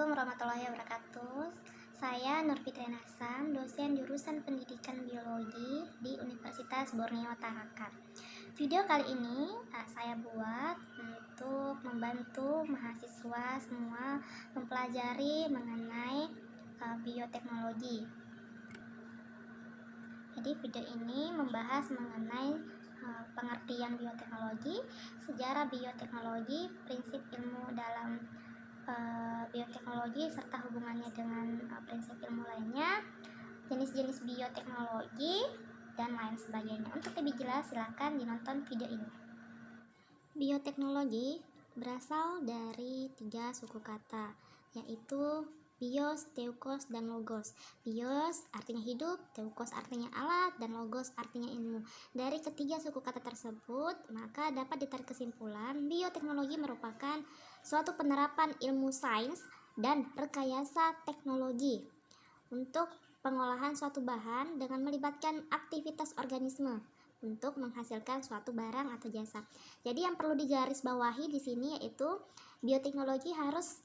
Assalamualaikum warahmatullahi wabarakatuh. Saya Nur Fitri Nasam, dosen jurusan Pendidikan Biologi di Universitas Borneo Tarakan. Video kali ini saya buat untuk membantu mahasiswa semua mempelajari mengenai bioteknologi. Jadi video ini membahas mengenai pengertian bioteknologi, sejarah bioteknologi, prinsip ilmu dalam bioteknologi serta hubungannya dengan prinsip ilmu lainnya, jenis-jenis bioteknologi, dan lain sebagainya. Untuk lebih jelas silakan dinonton video ini. Bioteknologi berasal dari 3 suku kata, yaitu bios, teukos, dan logos. Bios artinya hidup, teukos artinya alat, dan logos artinya ilmu. Dari ketiga suku kata tersebut, maka dapat ditarik kesimpulan bioteknologi merupakan suatu penerapan ilmu sains dan rekayasa teknologi untuk pengolahan suatu bahan dengan melibatkan aktivitas organisme untuk menghasilkan suatu barang atau jasa. Jadi yang perlu digarisbawahi di sini yaitu bioteknologi harus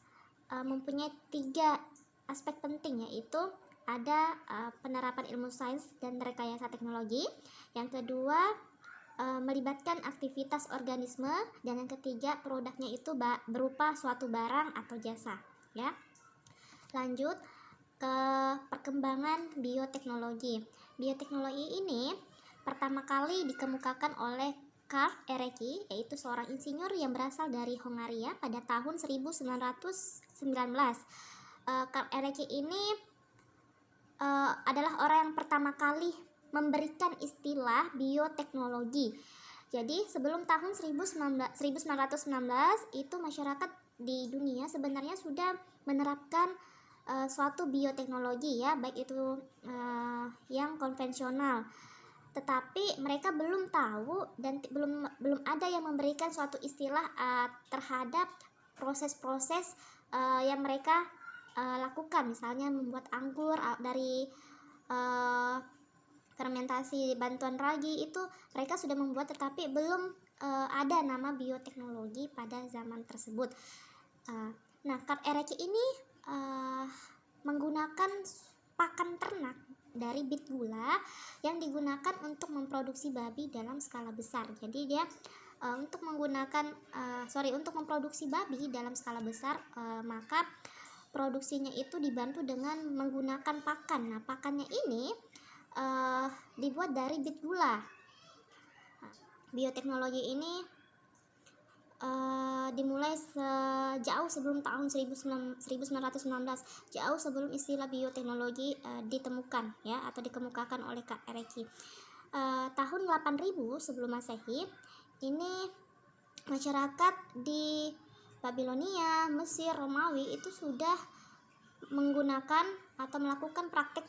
mempunyai 3 aspek penting, yaitu ada penerapan ilmu sains dan rekayasa teknologi, yang kedua melibatkan aktivitas organisme, dan yang ketiga produknya itu berupa suatu barang atau jasa ya. Lanjut ke perkembangan bioteknologi. Bioteknologi ini pertama kali dikemukakan oleh Karl Ereky, yaitu seorang insinyur yang berasal dari Hongaria pada tahun 1919. Karl Ereky ini adalah orang yang pertama kali memberikan istilah bioteknologi. Jadi sebelum tahun 1919 itu masyarakat di dunia sebenarnya sudah menerapkan suatu bioteknologi ya, baik itu yang konvensional. Tetapi mereka belum tahu dan belum ada yang memberikan suatu istilah terhadap proses-proses yang mereka lakukan, misalnya membuat anggur dari fermentasi bantuan ragi, itu mereka sudah membuat, tetapi belum ada nama bioteknologi pada zaman tersebut. Nah, Karl Ereky ini menggunakan pakan ternak dari bit gula yang digunakan untuk memproduksi babi dalam skala besar. Jadi dia untuk memproduksi babi dalam skala besar, maka produksinya itu dibantu dengan menggunakan pakan. Nah, pakannya ini dibuat dari bit gula. Bioteknologi ini dimulai jauh sebelum tahun 1919, jauh sebelum istilah bioteknologi ditemukan ya, atau dikemukakan oleh Karl Ereky. Tahun 8000 sebelum Masehi, ini masyarakat di Babilonia, Mesir, Romawi itu sudah menggunakan atau melakukan praktik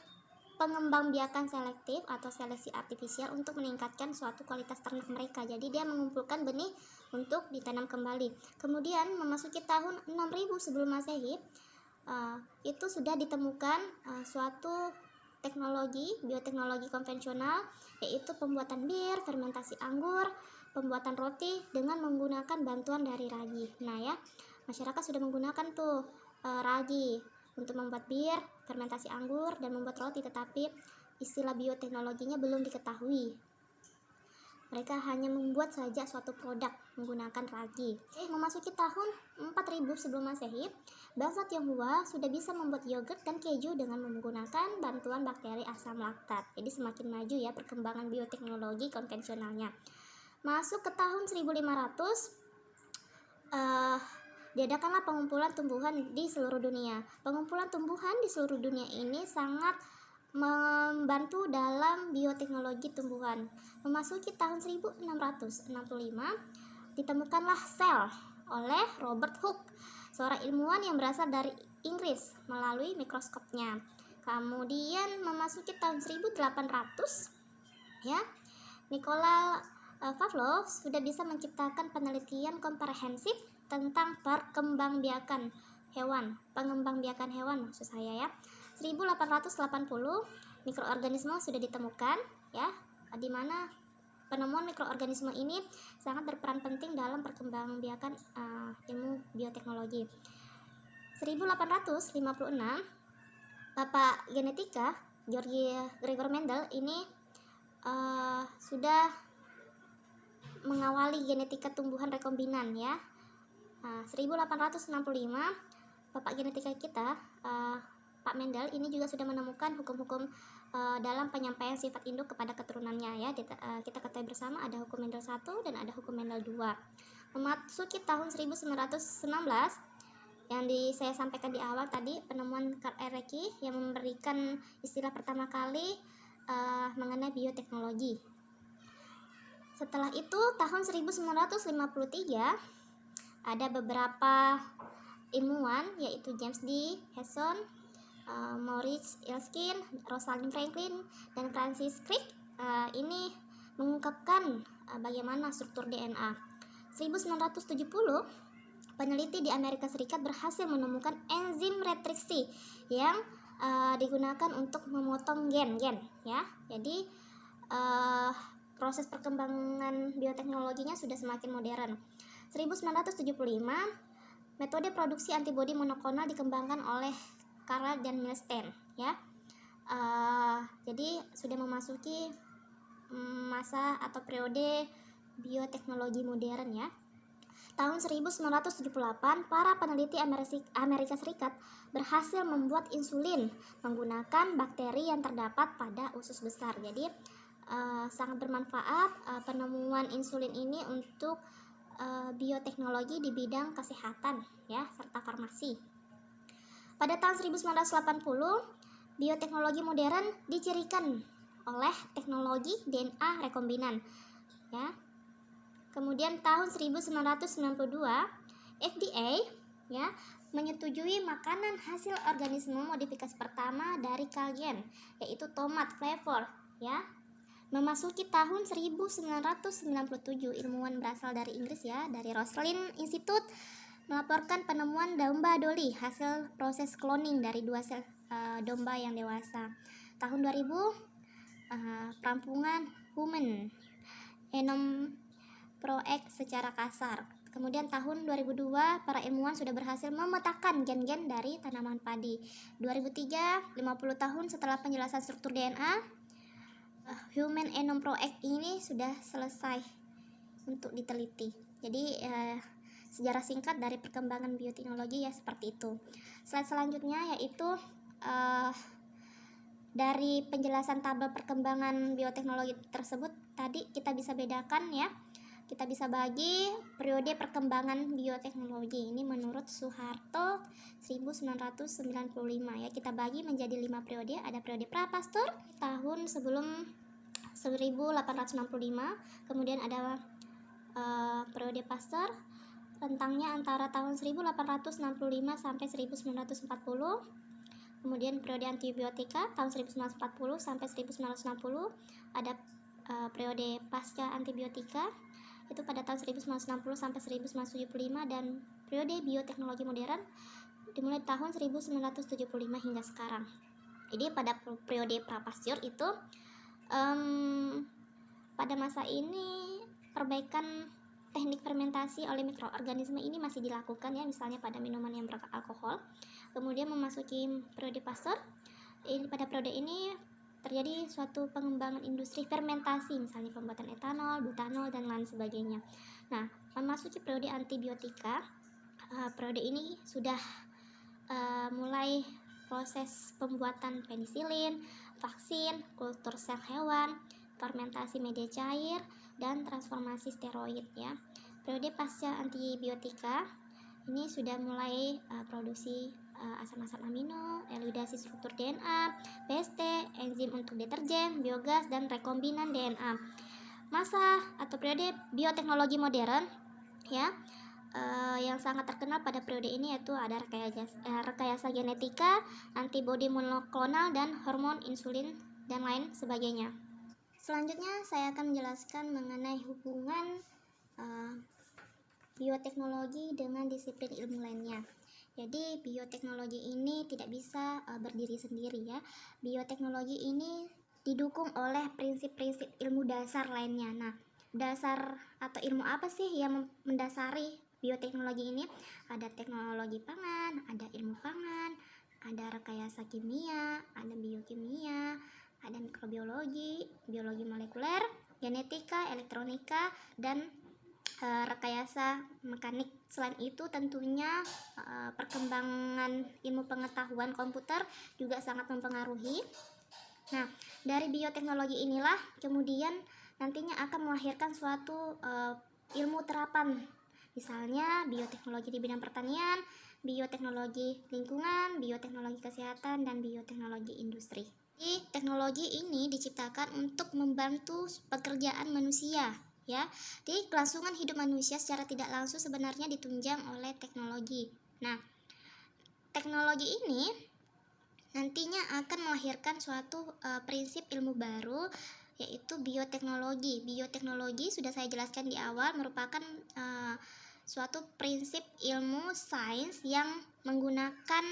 pengembangbiakan selektif atau seleksi artifisial untuk meningkatkan suatu kualitas ternak mereka. Jadi dia mengumpulkan benih untuk ditanam kembali. Kemudian memasuki tahun 6000 sebelum Masehi, itu sudah ditemukan suatu teknologi bioteknologi konvensional, yaitu pembuatan bir, fermentasi anggur, pembuatan roti dengan menggunakan bantuan dari ragi. Nah ya, masyarakat sudah menggunakan tuh ragi untuk membuat bir, fermentasi anggur, dan membuat roti, tetapi istilah bioteknologinya belum diketahui. Mereka hanya membuat saja suatu produk menggunakan ragi. Memasuki tahun 4000 sebelum Masehi, bangsa Tionghoa sudah bisa membuat yogurt dan keju dengan menggunakan bantuan bakteri asam laktat. Jadi semakin maju ya perkembangan bioteknologi konvensionalnya. Masuk ke tahun 1500, diadakanlah pengumpulan tumbuhan di seluruh dunia. Pengumpulan tumbuhan di seluruh dunia ini sangat membantu dalam bioteknologi tumbuhan. Memasuki tahun 1665, ditemukanlah sel oleh Robert Hooke, seorang ilmuwan yang berasal dari Inggris, melalui mikroskopnya. Kemudian memasuki tahun 1800 ya, Nicolas Pavlov sudah bisa menciptakan penelitian komprehensif tentang pengembangbiakan hewan maksud saya ya. 1880 mikroorganisme sudah ditemukan ya, di mana penemuan mikroorganisme ini sangat berperan penting dalam perkembangbiakan ilmu bioteknologi. 1856, Bapak genetika Georgi Gregor Mendel ini sudah mengawali genetika tumbuhan rekombinan ya. 1865, Bapak genetika kita Pak Mendel ini juga sudah menemukan hukum-hukum dalam penyampaian sifat induk kepada keturunannya ya. Kita ketahui bersama ada hukum Mendel 1 dan ada hukum Mendel 2. Memasuki tahun 1919 yang saya sampaikan di awal tadi, penemuan Karl Ereky yang memberikan istilah pertama kali mengenai bioteknologi. Setelah itu tahun 1953 ada beberapa ilmuwan yaitu James D. Hesson, Maurice Elskin, Rosalind Franklin, dan Francis Crick ini mengungkapkan bagaimana struktur DNA. 1970 peneliti di Amerika Serikat berhasil menemukan enzim retriksi yang digunakan untuk memotong gen-gen ya. Jadi proses perkembangan bioteknologinya sudah semakin modern. 1975 metode produksi antibodi monoklonal dikembangkan oleh Karl dan Milstein ya. Jadi sudah memasuki masa atau periode bioteknologi modern ya. Tahun 1978, para peneliti Amerika Serikat berhasil membuat insulin menggunakan bakteri yang terdapat pada usus besar. Jadi sangat bermanfaat penemuan insulin ini untuk bioteknologi di bidang kesehatan ya, serta farmasi. Pada tahun 1980, bioteknologi modern dicirikan oleh teknologi DNA rekombinan ya. Kemudian tahun 1992 FDA ya menyetujui makanan hasil organisme modifikasi pertama dari Calgen, yaitu tomat flavor ya. Memasuki tahun 1997, ilmuwan berasal dari Inggris ya, dari Rosalind Institute melaporkan penemuan domba Dolly hasil proses cloning dari 2 sel domba yang dewasa. Tahun 2000 perampungan Human Genome Project secara kasar. Kemudian tahun 2002 para ilmuwan sudah berhasil memetakan gen-gen dari tanaman padi. 2003, 50 tahun setelah penjelasan struktur DNA, Human Genome Project ini sudah selesai untuk diteliti. Jadi sejarah singkat dari perkembangan bioteknologi ya seperti itu. Slide selanjutnya yaitu dari penjelasan tabel perkembangan bioteknologi tersebut tadi kita bisa bedakan ya. Kita bisa bagi periode perkembangan bioteknologi ini menurut Soeharto 1995 ya. Kita bagi menjadi 5 periode. Ada periode Pra-Pasteur tahun sebelum 1865, kemudian ada periode Pasteur rentangnya antara tahun 1865 sampai 1940. Kemudian periode antibiotika tahun 1940 sampai 1960. Ada periode pasca antibiotika itu pada tahun 1960 sampai 1975, dan periode bioteknologi modern dimulai tahun 1975 hingga sekarang. Jadi pada periode Pra-Pasteur itu pada masa ini perbaikan teknik fermentasi oleh mikroorganisme ini masih dilakukan ya, misalnya pada minuman yang beralkohol. Kemudian memasuki periode Pasteur, pada periode ini terjadi suatu pengembangan industri fermentasi, misalnya pembuatan etanol, butanol, dan lain sebagainya. Nah, memasuki periode antibiotika, periode ini sudah mulai proses pembuatan penisilin, vaksin, kultur sel hewan, fermentasi media cair, dan transformasi steroid ya. Periode pasca antibiotika ini sudah mulai produksi asam-asam amino, elidasi struktur DNA, PST, enzim untuk deterjen, biogas, dan rekombinan DNA. Masa atau periode bioteknologi modern ya, yang sangat terkenal pada periode ini yaitu ada rekayasa genetika, antibodi monoklonal, dan hormon insulin, dan lain sebagainya. Selanjutnya saya akan menjelaskan mengenai hubungan bioteknologi dengan disiplin ilmu lainnya. Jadi bioteknologi ini tidak bisa berdiri sendiri ya. Bioteknologi ini didukung oleh prinsip-prinsip ilmu dasar lainnya. Nah, dasar atau ilmu apa sih yang mendasari bioteknologi ini ada teknologi pangan, ada ilmu pangan, ada rekayasa kimia, ada biokimia, ada mikrobiologi, biologi molekuler, genetika, elektronika, dan rekayasa mekanik. Selain itu tentunya perkembangan ilmu pengetahuan komputer juga sangat mempengaruhi. Nah, dari bioteknologi inilah kemudian nantinya akan melahirkan suatu ilmu terapan. Misalnya bioteknologi di bidang pertanian, bioteknologi lingkungan, bioteknologi kesehatan, dan bioteknologi industri. Jadi, teknologi ini diciptakan untuk membantu pekerjaan manusia, ya. Jadi, kelangsungan hidup manusia secara tidak langsung sebenarnya ditunjang oleh teknologi. Nah, teknologi ini nantinya akan melahirkan suatu prinsip ilmu baru, yaitu bioteknologi. Bioteknologi sudah saya jelaskan di awal, merupakan suatu prinsip ilmu sains yang menggunakan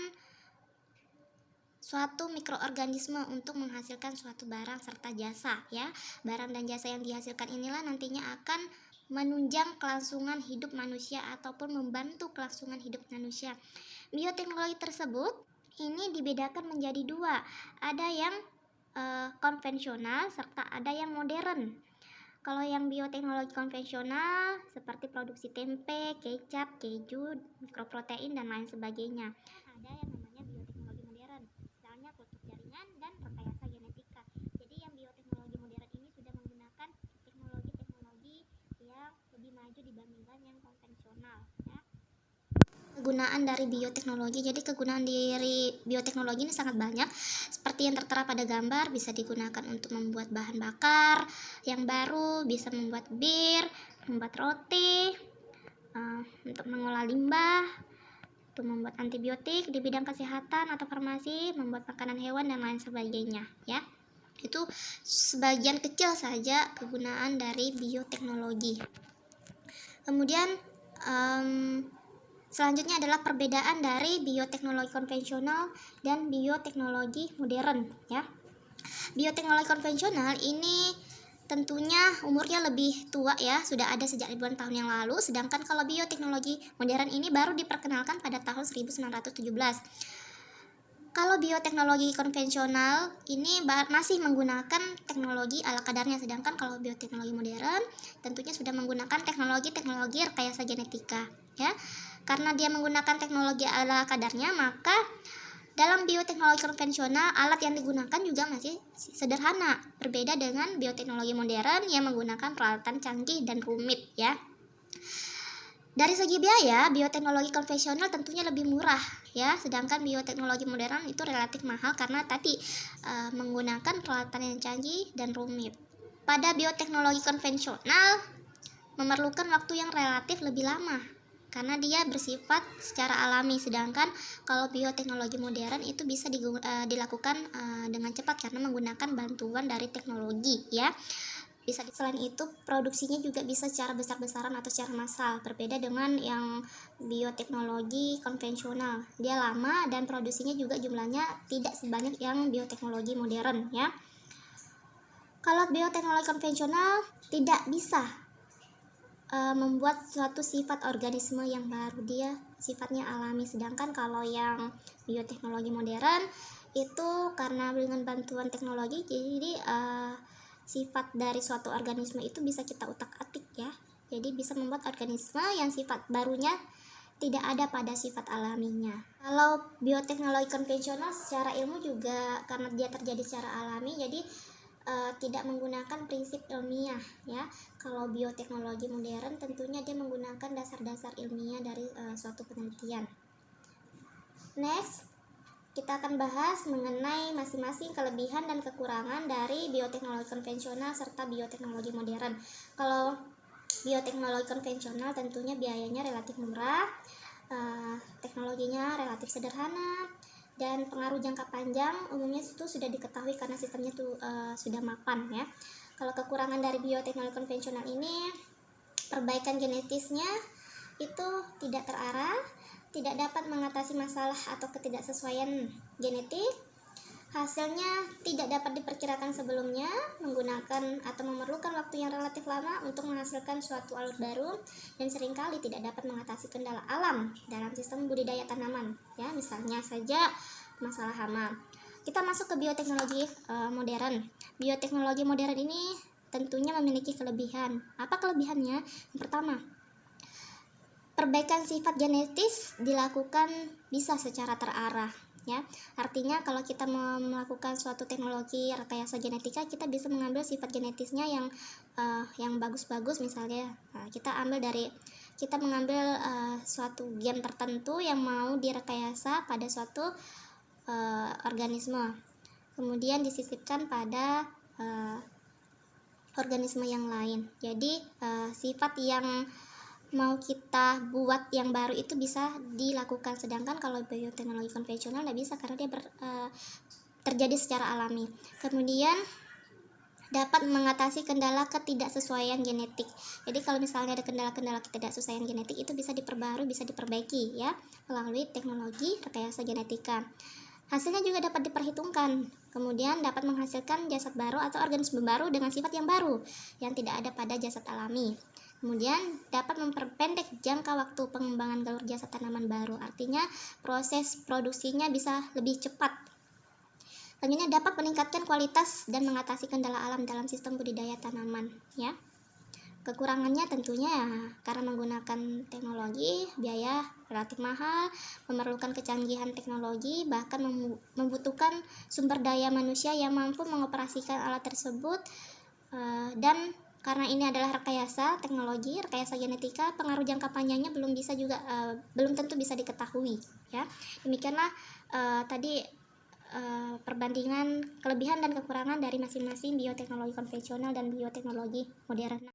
suatu mikroorganisme untuk menghasilkan suatu barang serta jasa, ya. Barang dan jasa yang dihasilkan inilah nantinya akan menunjang kelangsungan hidup manusia ataupun membantu kelangsungan hidup manusia. Bioteknologi tersebut ini dibedakan menjadi dua, ada yang konvensional serta ada yang modern. Kalau yang bioteknologi konvensional seperti produksi tempe, kecap, keju, mikroprotein, dan lain sebagainya. Ada yang namanya bioteknologi modern, misalnya kultur jaringan dan rekayasa genetika. Jadi yang bioteknologi modern ini sudah menggunakan teknologi-teknologi yang lebih maju dibandingkan yang konvensional, ya. Kegunaan dari bioteknologi. Jadi kegunaan dari bioteknologi ini sangat banyak. Seperti yang tertera pada gambar, bisa digunakan untuk membuat bahan bakar yang baru, bisa membuat bir, membuat roti, untuk mengolah limbah, untuk membuat antibiotik di bidang kesehatan atau farmasi, membuat makanan hewan, dan lain sebagainya, ya. Itu sebagian kecil saja kegunaan dari bioteknologi. Kemudian selanjutnya adalah perbedaan dari bioteknologi konvensional dan bioteknologi modern, ya. Bioteknologi konvensional ini tentunya umurnya lebih tua, ya, sudah ada sejak ribuan tahun yang lalu, sedangkan kalau bioteknologi modern ini baru diperkenalkan pada tahun 1917. Kalau bioteknologi konvensional ini masih menggunakan teknologi ala kadarnya, sedangkan kalau bioteknologi modern tentunya sudah menggunakan teknologi rekayasa genetika, ya. Karena dia menggunakan teknologi ala kadarnya, maka dalam bioteknologi konvensional alat yang digunakan juga masih sederhana, berbeda dengan bioteknologi modern yang menggunakan peralatan canggih dan rumit, ya. Dari segi biaya, bioteknologi konvensional tentunya lebih murah, ya, sedangkan bioteknologi modern itu relatif mahal karena tadi menggunakan peralatan yang canggih dan rumit. Pada bioteknologi konvensional memerlukan waktu yang relatif lebih lama karena dia bersifat secara alami, sedangkan kalau bioteknologi modern itu bisa dilakukan dengan cepat karena menggunakan bantuan dari teknologi, ya. Selain itu produksinya juga bisa secara besar-besaran atau secara massal, berbeda dengan yang bioteknologi konvensional. Dia lama dan produksinya juga jumlahnya tidak sebanyak yang bioteknologi modern, ya. Kalau bioteknologi konvensional tidak bisa membuat suatu sifat organisme yang baru, dia sifatnya alami, sedangkan kalau yang bioteknologi modern itu karena dengan bantuan teknologi, jadi sifat dari suatu organisme itu bisa kita utak-atik, ya. Jadi bisa membuat organisme yang sifat barunya tidak ada pada sifat alaminya. Kalau bioteknologi konvensional secara ilmu juga karena dia terjadi secara alami, jadi tidak menggunakan prinsip ilmiah, ya. Kalau bioteknologi modern tentunya dia menggunakan dasar-dasar ilmiah dari suatu penelitian. Next, kita akan bahas mengenai masing-masing kelebihan dan kekurangan dari bioteknologi konvensional serta bioteknologi modern. Kalau bioteknologi konvensional tentunya biayanya relatif murah, teknologinya relatif sederhana, dan pengaruh jangka panjang umumnya itu sudah diketahui karena sistemnya sudah mapan, ya. Kalau kekurangan dari bioteknologi konvensional ini, perbaikan genetisnya itu tidak terarah, tidak dapat mengatasi masalah atau ketidaksesuaian genetik, Hasilnya tidak dapat diperkirakan sebelumnya, menggunakan atau memerlukan waktu yang relatif lama untuk menghasilkan suatu alut baru, dan seringkali tidak dapat mengatasi kendala alam dalam sistem budidaya tanaman. Ya, misalnya saja masalah hama. Kita masuk ke bioteknologi modern. Bioteknologi modern ini tentunya memiliki kelebihan. Apa kelebihannya? Yang pertama, perbaikan sifat genetis dilakukan bisa secara terarah, ya. Artinya kalau kita melakukan suatu teknologi rekayasa genetika, kita bisa mengambil sifat genetisnya yang bagus-bagus. Misalnya kita mengambil suatu gen tertentu yang mau direkayasa pada suatu organisme, kemudian disisipkan pada organisme yang lain. Jadi sifat yang mau kita buat yang baru itu bisa dilakukan, sedangkan kalau bioteknologi konvensional tidak bisa karena dia terjadi secara alami. Kemudian dapat mengatasi kendala ketidaksesuaian genetik. Jadi kalau misalnya ada kendala-kendala ketidaksesuaian genetik, itu bisa diperbarui, bisa diperbaiki ya melalui teknologi rekayasa genetika. Hasilnya juga dapat diperhitungkan, kemudian dapat menghasilkan jasad baru atau organisme baru dengan sifat yang baru yang tidak ada pada jasad alami. Kemudian dapat memperpendek jangka waktu pengembangan galur jasad tanaman baru, artinya proses produksinya bisa lebih cepat. Selanjutnya dapat meningkatkan kualitas dan mengatasi kendala alam dalam sistem budidaya tanaman, ya. Kekurangannya tentunya ya, karena menggunakan teknologi, biaya relatif mahal, memerlukan kecanggihan teknologi, bahkan membutuhkan sumber daya manusia yang mampu mengoperasikan alat tersebut, dan karena ini adalah rekayasa teknologi, rekayasa genetika, pengaruh jangka panjangnya belum tentu bisa diketahui, ya. Demikianlah tadi perbandingan kelebihan dan kekurangan dari masing-masing bioteknologi konvensional dan bioteknologi modern.